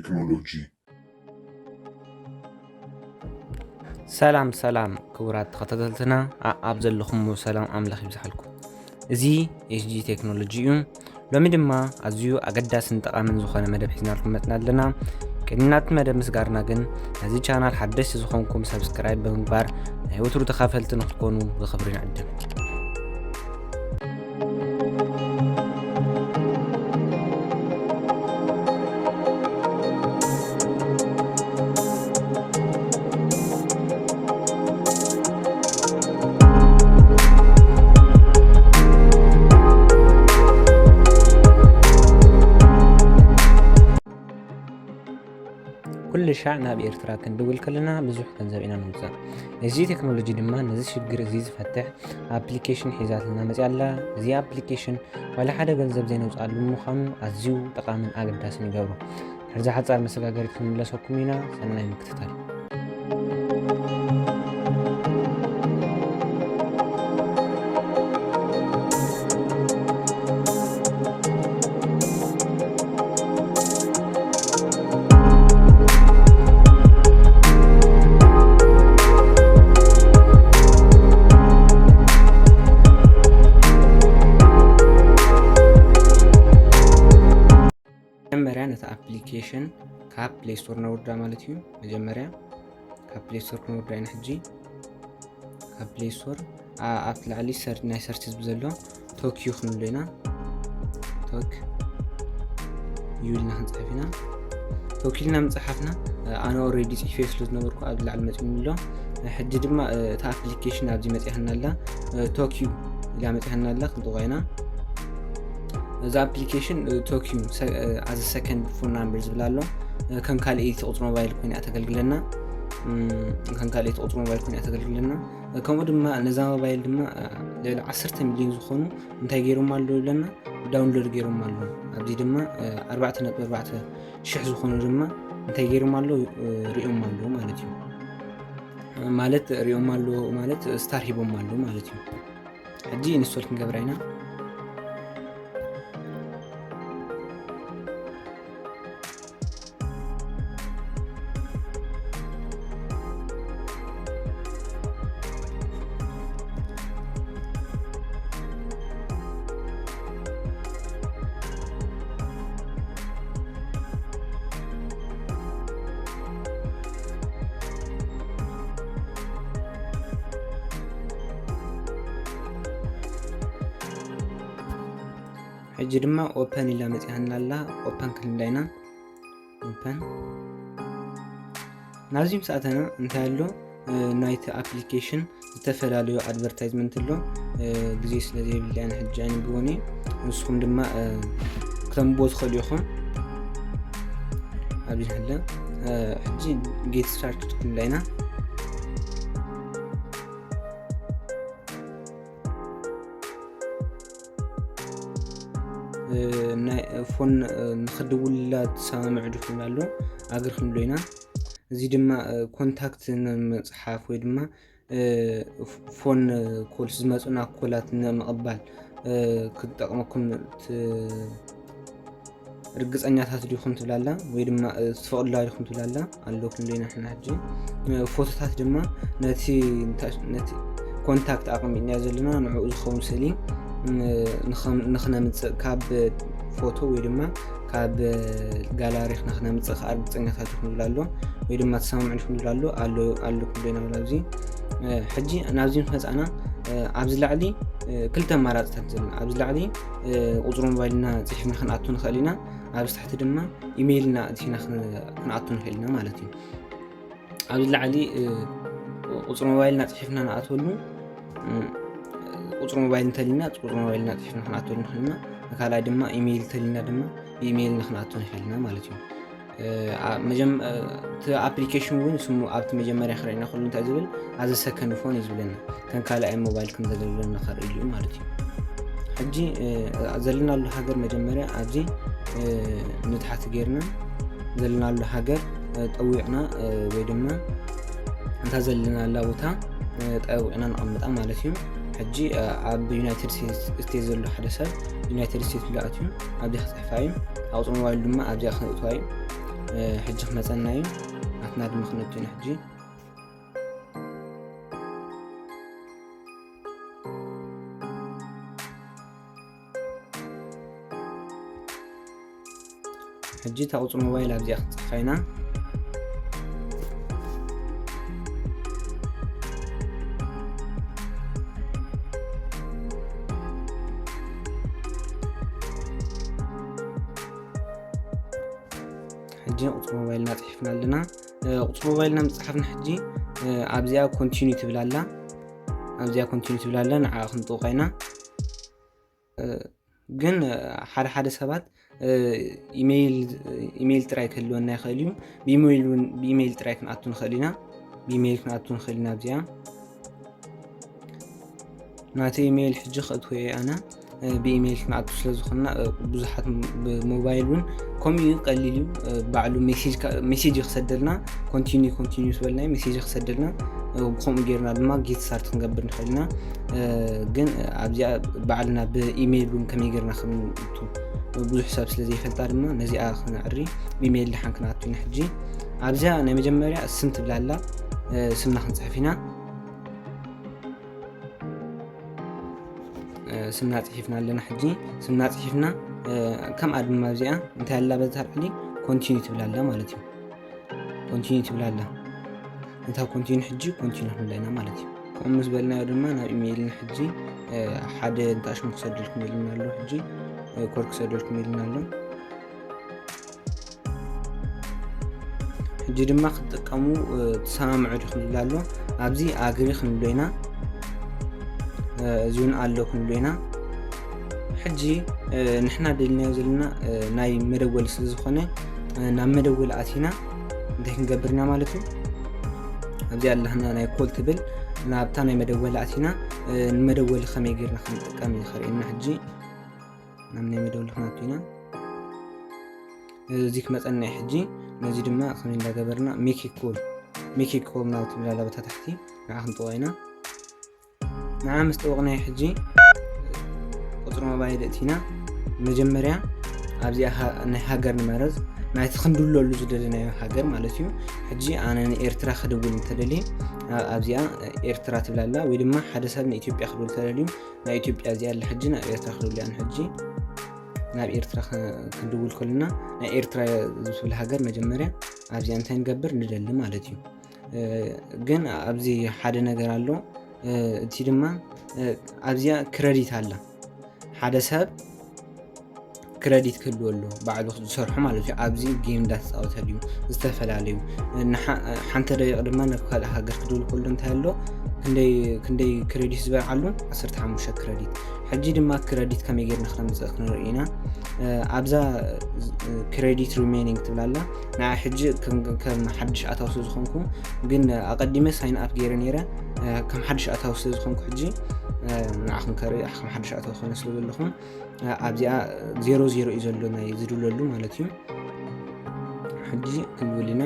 تكنولوجي. سلام كبرات تخطلتنا أبزل لكم سلام أملاخ بزحلكم زي HG تكنولوجيوم لو مدما أزيو أقدس انتقام زخانة مدب حزنا لكم متنا لنا كنات مدب مسقارنا جن هذه channel حدث زخونكم سبسكرايب بمبار وترو تخافلت نخطكونوا بخبرين عندهم. كل شعنا بإرترا كندول كلنا بزوح كنزبينا نوزا زي تكنولوجي دما نزي شجر زي فتح ابلكيشن حيزات لنا مزيالا زي ابلكيشن ولا حدا ገንዘብ زي نوز قالو مخانو ازيو تقامن اقداسن يغبرو هرزا حصار مسغاغري كنلسكم هنا سناي مكتتال مجمريا نتا ابلكيشن كاب بلاي ستور نوردا مالتيو مجمريا كاب بلاي ستور نوردا نحجي كاب بلاي ستور اب لعلي ناي سيرچز بزلو توكيو خنلينا توك يولنا نصحفنا توكيلنا مصحفنا انا اوريدي صحفي فلوس نبركو اب لعل مصينلو حجي دما تا ابلكيشن ابدي مصيحنا لا توكيو لا مصيحنا لا خطوينا the application Tokyo as a second phone numbers بلالو كان كاليت اوتو موبايل كوني اتغلغلنا كان كاليت اوتو موبايل كوني اتغلغلنا كما دما نزا موبايل دما ل 10 مليون زخونو انتي غيرو مالو لنا داونلود غيرو مالو ابدي دما 4.4 شح زخونو دما انتي غيرو مالو ريو مالو مالتي مالت ريو مالو مالت ستار هيبو مالو مالتي حجي انستول كنغبراينا حجي دما اوبن إلا مصيحنا لا اوبن كلنداينا اوبن نازيم ساعتنا انتهالو نايت ابلكيشن تفلاليو ادفرتايزمنت لو غزي سلازي بلان حجاني بوني نسخم دما كتم بوز خليوخم ابي هلا حجي جيت ستارت كلنداينا فون نخدولا تسامع دفنالو اگر خنلوينا زي دما كونتاكت مصحاف وي دما فون كولز مصنا كولات مقبال كتطقمكم رغصنياتات ديكم تبلالا وي دما تفقلا ديكم تبلالا الله كنلوينا حنا حجي فوتوات دما نتي كونتاكت اقم ينازلنا نعو زخون سليم نخنا كاب فوتو ويدما كاب جاليري نخنا متصخار بصنياتات كنلالو ويدما تسامع كنلالو الو كلنا ولازي حجي انا زين فصانا ابز لعلي كلتا مارات تنزل ابز لعلي قطر موبايلنا صحفنا خناتو نخلينا ابز تحت دما ايميلنا تينا خناتو نخلينا معناتي ابز لعلي قطر موبايلنا صحفنا ناتولو قطر موبايل تلينا قطر موبايلنا تحنا خناتو نخلينا كالا دما ايميل تلينا دما ايميل نخناتو نخلينا معناتي مجم ابلكيشن وين سمو ابت مجمريا خرينا كلن تعزبل از سكند فون يزبلنا كان كالا اي موبايل كن زللنا خريلو معناتي حجي زلنا له حاجه مجمريا ابزي نتحت غيرنا زلنا له حاجه طويعنا وي دما انت زلنا لاوتا طويعنا نقمطا معناتي حجي اب يونايتد ستيتس زلو حدث يونايتد ستيتس لاتيو ابي خصحفايم اوص موبايل دما ابي خنطواي ሕጂ ክመፀና እዩ ናትና ድማ ክንእትዩና ሕጂ ሕጂ ታቁፅሪ ሞባይል ኣብዚኣ ክንፅሕፋ ኢና ሕጂ ቁፅሪ ሞባይልና ፅሒፍና ኣለና ቁፅሪ ሞባይልና ምፅሓፍና ሕጂ ኣብዚኣ ኮንቲኒው ትብላላ ንዓ ክንጥውቃ ኢና ግን ሓደ ሰባት ኢሜይል ጥራይ ክህልወና ይኽእል እዩ ብኢሜይል ጥራይ ክንኣቱ ንኽእል ኢና ኣብዚኣ ናተ ኢሜይል ሕጂ ክእትወ ኣነ ብኢሜይል ክንኣቱ ስለ ዝኾንና ብዙሓት ብሞባይል እውን ከምኡ ቀሊል እዩ ባዕሉ ሜሴጅ ክሰደልና ኮንቲኒው ዝበልና ሜሴጅ ክሰደልና ከምኡ ጌርና ድማ ጌት ስታርት ክንገብር ንኽእል ኢና ግን ኣብዚኣ ባዕልና ብኢሜይል እውን ከመይ ጌርና ክንእቱ ብዙሕ ሰብ ስለ ዘይፈልጣ ድማ ነዚኣ ክንዕሪ ብኢሜይል ድሓን ክንኣቱ ኢና ሕጂ ኣብዚኣ ናይ መጀመርያ ስም ትብላላ ስምና ክንፅሕፍ ኢና ስምና ፅሒፍና ኣለና ሕጂ ስምና ፅሒፍና ከምኣ ድማ ኣብዚኣ እንታይ ኣላ በታርዕሊ ኮንቲኒው ትብላላ ማለት እዩ እንታ ኮንቲኒው ሕጂ ኮንቲኒው ክንብለና ማለት እዩ ከምኡ ምስ በልናዮ ድማ ናብ ኢሜይልና ሕጂ ሓደ እንታሽሙ ክሰደልኩም ኢልና ኣሎ ሕጂ ኮድ ክሰደልኩም ኢልና ኣሎ ሕጂ ድማ ክትጥቀሙ ተሰማምዑ ዲኹም ኢልና ኣሎ ኣብዚ ኣግሪ ክንብሎ ኢና እዚውን ኣሎ ክንብሎ ኢና ሕጂ ንሕና ደልናዮ ዘለና ናይ መደወሊ ስለ ዝኾነ ናብ መደወሊ ኣቲና እንታይ ክንገብርና ማለት እዩ ኣብዚ ኣለና ናይ ኮል ትብል ናብታ ናይ መደወሊ ኣቲና ንመደወሊ ከመይ ጌርና ክንጥቀም ይኽእልና ሕጂ ናብ ናይ መደወሊ ክንኣቱ ኢና እዚ ክመፀና ሕጂ ነዚ ድማ ከመይ እንዳገበርና ሜክ ኮል ናብ ትብላላ በታ ታሕቲ ንዓ ክንጥውቃ ኢና ንዓ ምስ ጠወቕናዮ ሕጂ ቁፅሪ ሞባይል እቲና መጀመርያ ኣብዚኣ ናይ ሃገር ንመረፅ ናይቲ ክንድውለሉ ዝደለናዮ ሃገር ማለት እዩ ሕጂ ኣነ ንኤርትራ ክድውል እንተደልየ ኣብዚኣ ኤርትራ ትብላላ ወይ ድማ ሓደ ሰብ ንኢትዮጵያ ክድውል ተደልዩ ናይ ኢትዮጵያ እዚኣ ኣላ ሕጂ ናብ ኤርትራ ክድውል እያ ሕጂ ናብ ኤርትራ ክንድውል ከለና ናይ ኤርትራ ዝብል ሃገር መጀመርያ ኣብዚኣ እንታይ ንገብር ንደሊ ማለት እዩ ግን ኣብዚ ሓደ ነገር ኣሎ እቲ ድማ ኣብዚኣ ክረዲት ኣላ ሓደ ሰብ ክረዲት ክህልወሉ ባዕሉ ዝሰርሑ ማለት እዩ ኣብዚ ጌም እንዳተፃወተሉ እዩ ዝተፈላለዩ ሓንቲ ደቂቕ ድማ ናብ ካልእ ሃገር ክድውል ከሎ እንታይ ኣሎ ክንደይ ክሬዲት ዝበልዓሉ 15 ክሬዲት ሕጂ ድማ ክሬዲት ከመይ ጌርና ክነምፅእ ክንርኢ ኢና ኣብዛ ክሬዲት ሪሜኒንግ ትብላላ ንዓ ሕጂ ከም ሓድሽ ኣታዊ ስለ ዝኾንኩ ግን ኣቐዲመ ሳይን ኣፕ ገይረ ነይረ ከም ሓድሽ ኣታዊ ስለ ዝኾንኩ ሕጂ ንዓኹም ከርኢ ከም ሓድሽ ኣታዊ ኮነ ስለ ዘለኹም ኣብዚኣ 00 እዩ ዘሎ ናይ ዝድውለሉ ማለት እዩ ሕጂ ክንብል ኢና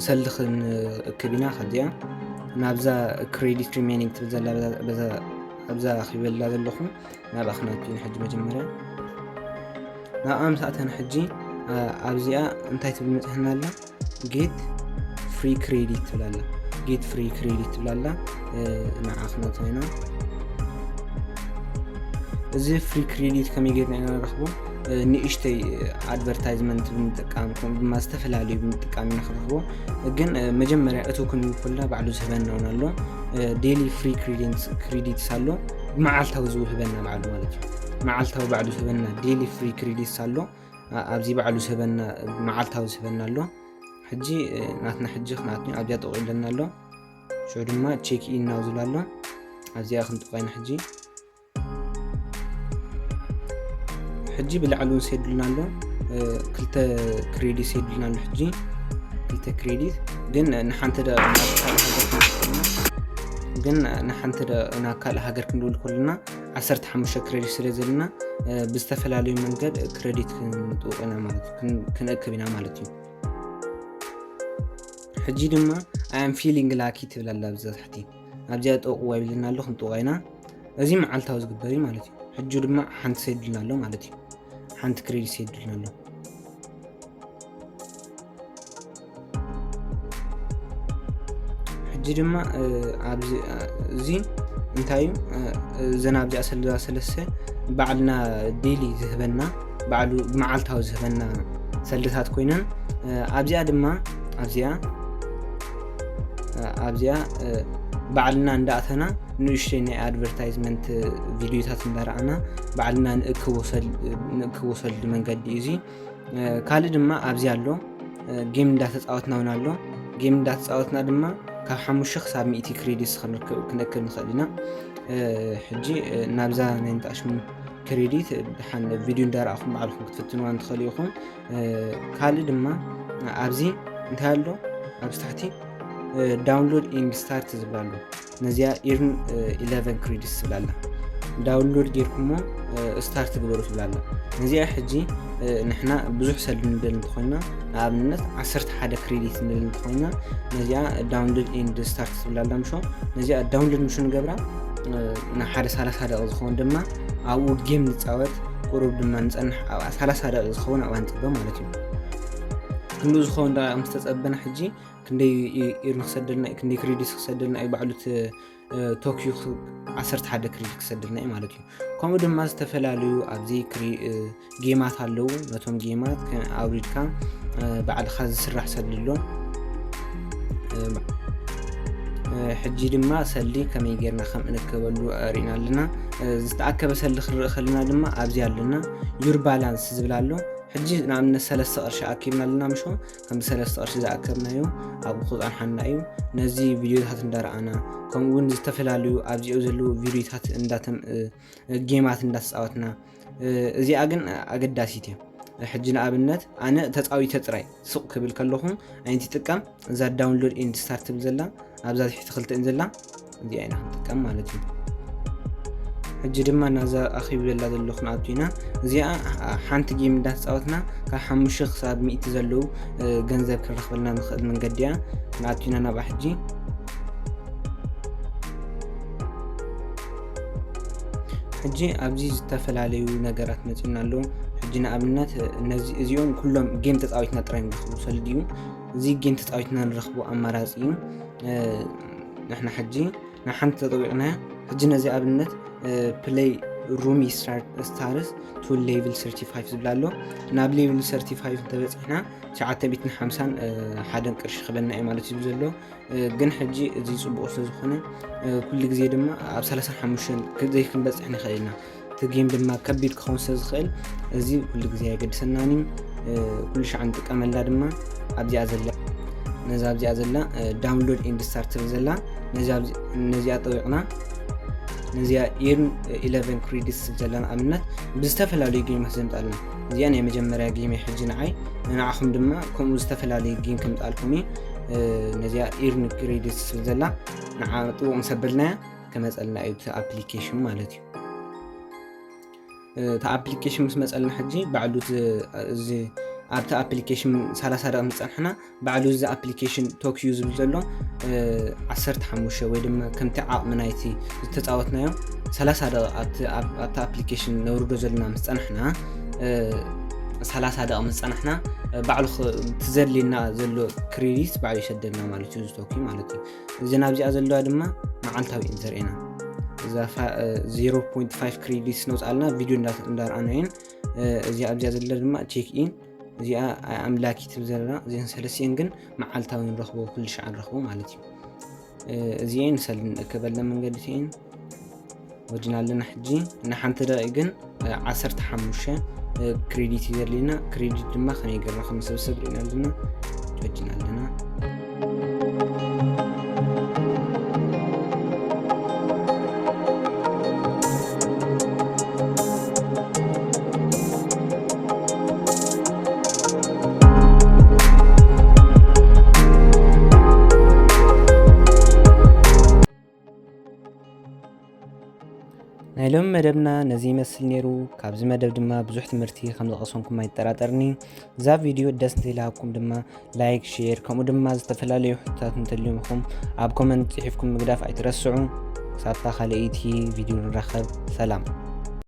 ሰልዲ ክንእክብ ኢና ከዚኣ ናብዛ ክሬዲት ሪሜኒንግ ትብል ዘላ ኣብዛ ክበላ ዘለኹም ናብኣ ክነኣቱ ኢና ሕጂ መጀመርያ ናብኣ ምስ ኣተና ሕጂ ኣብዚኣ እንታይ ትብል መፅሕና ኣላ ጌት ፍሪ ክሬዲት ትብላላ ንዓ ክነኣቱ ኢና እዚ ፍሪ ክሬዲት ከመይ ጌርና ኢና ንረኽቦ ንእሽተይ ኣድቨርታይዝመንት ብምጥቃም ከምኡ ድማ ዝተፈላለዩ ብምጥቃም ኢና ክንረኽቦ ግን መጀመርያ እቱ ክንብል ከለና ባዕሉ ዝህበና እውን ኣሎ ዴይሊ ፍሪ ክሬዲትስ ኣሎ መዓልታዊ ዝውህበና ባዕሉ ማለት እዩ መዓልታዊ ባዕሉ ዝህበና ዴይሊ ፍሪ ክሬዲትስ ኣሎ ኣብዚ ባዕሉ ዝህበና መዓልታዊ ዝህበና ኣሎ ሕጂ ናትና ሕጂ ክንኣቱ ኣብዚኣ ጠቂለና ኣሎ ሽዑ ድማ ቼክ ኢን ናው ዝብል ኣሎ ኣብዚኣ ክንጥቃ ኢና ሕጂ ብላዕሉን ሰድልና ኣሎ ክልተ ክሬዲት ሰድልና ኣሎ ሕጂ ክልተ ክሬዲት ግን ንሓንቲ ናብ ካልእ ሃገር ክንድውል ከለና 15 ክሬዲት ስለ ዘለና ብዝተፈላለዩ መንገድ ክሬዲት ክንጥውቅና ማለት እዩ ክንእክብ ኢና ማለት እዩ ሕጂ ድማ I am feeling lucky ትብላላ ኣብዛ ታሕቲ ኣብዚኣ ጠቕዋ ይብልና ኣሎ ክንጥውቃ ኢና እዚ መዓልታዊ ዝግበር ማለት እዩ ሕጂ ድማ ሓንቲ ሰድልና ኣሎ ማለት እዩ ሓንቲ ክሬዲት ሰድልና ኣሎ ድማ እዚ እንታይ ዘናብዚ ኣሰልዛ ሰለስተ ባዕልና ዴሊ ዝህበና ባዕሉ ብመዓልታዊ ዝህበና ሰልታት ኮይነን ኣብዚኣ ባዕልና እንዳኣተና ንእሽተይ ናይ ኣድቨርታይዝመንት ቪድዮታት እንዳረኣና ባዕልና ንእክቦሰል መንገዲ እዚ ካልእ ድማ ኣብዚ ኣሎ ጌም እንዳተፃወትና እውን ኣሎ ጌም እንዳተፃወትና ድማ ካብ 5 ክሳብ 100 ክሬዲትስ ክንእክብ ንኽእል ኢና ሕጂ ናብዛ ናይ ንጣሽሙ ክሬዲት ድሓን ቪድዮ እንዳረኣኹም ባዕልኩም ክትፍትንዋ እንትኽእሉ ኢኹም ካልእ ድማ ኣብዚ እንታይ ኣሎ ኣብዚ ታሕቲ ዳውንሎድ ኤንድ ስታርት ዝብል ኣሎ ነዚኣ ኢርን 11 ክሬዲትስ ዝብል ኣላ ዳውንሎድ ጌርኩሞ ስታርት ግበሩ ዝብል ኣላ ነዚኣ ሕጂ ንሕና ብዙሕ ሰልድ ንደል እንተኾይና ንኣብነት 11 ክሬዲት ንደል እንተኾይና ነዚኣ ዳውንሎድ ኤንድ ስታርት ዝብል ኣላ ምሾ ነዚኣ ዳውንሎድ ምሹ ንገብራ ንሓደ 30 ደቂቃ ዝኸውን ድማ ኣብኡ ጌም ንፃወት ቁሩብ ድማ ንፀንሕ 30 ደቂቃ ዝኸውን ኣብኣ ንፅበ ማለት እዩ ክንዱ ዝኸውን ደቂቃ ምስ ተፀበና ሕጂ ክንደይ ኢርን ክሰደልና ክንደይ ክሬዲት ክሰደልና እዩ ባዕሉት ቶኪዮ 11 ክሬዲት ክሰደልና እዩ ማለት እዩ ከምኡ ድማ ዝተፈላለዩ ኣብዚ ጌማት ኣለዉ ነቶም ጌማት ኣውሪድካ ባዕልካ ዝስራሕ ሰልሎ ሕጂ ድማ ሰሊ ከመይ ጌርና ከም እንከበሉ ሪና ኣለና ዝተኣከበ ሰሊ ክርኢ ከለና ድማ ኣብዚ ኣለና ዩር ባላንስ ዝብል ኣሎ ሕጂ ንኣብነት 3 ቅርሺ ኣኪብና ኣለና ምሾ ከም 3 ቅርሺ ዝኣከብናዮ ኣብኡ ክፃንሓና እዩ ነዚ ቪድዮታት እንዳረኣና ከምኡውን ዝተፈላለዩ ኣብዚኡ ዘለዉ ቪድዮታት ጌማት እንዳተፃወትና እዚኣ ግን ኣገዳሲት እያ ሕጂ ንኣብነት ኣነ ተፃዊተ ጥራይ ሱቅ ክብል ከለኹ ኣይቲ ጥቀም እዛ ዳውንሎድ ኤንድ ስታርት ትብል ዘላ ኣብዛ ትሕቲ ክልተ ዘላ እዚኣ ኢና ክንጥቀም ማለት እዩ ሕጂ ድማ ናዛ ኣኺብ ዘላ ዘለኹ ንኣቱና እዚኣ ሓንቲ ጌም እንዳተፃወትና ካብ 5 ክሳብ 100 ዘለዉ ገንዘብ ክረኽበልና ንኽእል መንገዲ እያ ንኣቱና ናብኣ ሕጂ ኣብዚ ዝተፈላለዩ ነገራት መፂና ኣለዉ ሕጂ ንኣብነት እዚኦም ኩሎም ጌም ተፃዊትና ጥራይ ንረኽቡ ሰልዲ እዩ እዚ ጌም ተፃዊትና ንረኽቡ ኣማራፂ እዩ ንሕና ሕጂ ናብ ሓንቲ ተጠዊዕና ሕጂ ነዚ ኣብነት ፕሌይ ሩሚ ስታርስ ቱ ሌቭል 35 ዝብል ኣሎ ናብ ሌቭል 35 ተበፂሕና 950 ሓደ ቅርሺ ክበልና እዩ ማለት እዩ ዘሎ ግን ሕጂ እዚ ፅቡቅ ስለዝኾነ ኩሉ ግዜ ድማ ኣብ 35 ዘይ ክንበፅሕ ንኽእል ኢና እቲ ጌም ድማ ከቢድ ክኸውን ስለዝኽእል እዚ ኩሉ ግዜ ኣየገድሰናኒ ኩሉ ሻዕ ንጥቀመላ ድማ ኣብዚኣ ዘላ ዳውንሎድ ኤንድ ስታርት ትብል ዘላ ነዚኣ ጠዊዕና ነዚኣ ኢርን 11 ክሬዲትስ ዘላ ንኣብነት ብዝተፈላለዩ ጌማት ዘምጣልና እዚኣ ናይ መጀመርያ ጌም ሕጂ ንዓኹም ድማ ከምኡ ዝተፈላለዩ ጌም ከምጣልኩም ነዚኣ ኢርን ክሬዲትስ ዘላ ንዓ ጥቡቕ ምሰበልናያ ከመፀልና እዩ እቲ ኣፕሊኬሽን ማለት እዩ እቲ ኣፕሊኬሽን ምስ መፀልና ሕጂ ባዕሉ እዚ ኣብቲ ኣፕሊኬሽን 30 ደቂቃ ምፀንሕና ባዕሉ እዚ ኣፕሊኬሽን ቶኪዮ ዝብል ዘሎ 15 ወይ ድማ ከምቲ ዓቕሚ ናይቲ ዝተፃወትናዮ 30 ደቂቃ ኣብቲ ኣፕሊኬሽን ነውርዶ ዘለና ምስ ፀናሕና 30 ደቂቃ ምስ ፀናሕና ባዕሉ ትዘልየና ዘሎ ክሬዲት ባዕሉ ይሰደልና ማለት እዩ ቶኪዮ ማለት እዩ እዚ ናብዚኣ ዘለዋ ድማ መዓልታዊ እዩ ዘርእየና እዛ 0.5 ክሬዲትስ ነውፃልና ቪድዮ እንዳረኣና እየን እዚ ኣብዚኣ ዘለ ድማ ቼክ ኢን እዚኣ ኣምላኪ ትብል ዘለና እዚአን ሰለስቲአን ግን መዓልታዊ ንረኽቦ ኩሉ ሻዕ ንረኽቦ ማለት እዩ እዚአን ሰል ንእከበለ መንገዲ እየን ወጅና ኣለና ሕጂ ንሓንቲ ደቂቃ ግን 15 ክሬዲት ይዘልየና ክሬዲት ድማ ከመይ ጌርና ከምሰብሰብ ርኢና ኣለና ወጅና ኣለና ናይሎም መደብና ነዚ ይመስል ነይሩ ካብዚ መደብ ድማ ብዙሕ ትምህርቲ ከም ዝቐሰምኩም ኣይጠራጠርኒ እዛ ቪድዮ ደስ እንተኢልኩም ድማ ላይክ ሼር ከምኡ ድማ ዝተፈላለዩ ሕቶታት እንተልዩምኩም ኣብ ኮመንት ፅሒፍኩም ምግዳፍ ኣይትረስዑ ክሳብታ ካልአይቲ ቪድዮ ንራኸብ ሰላም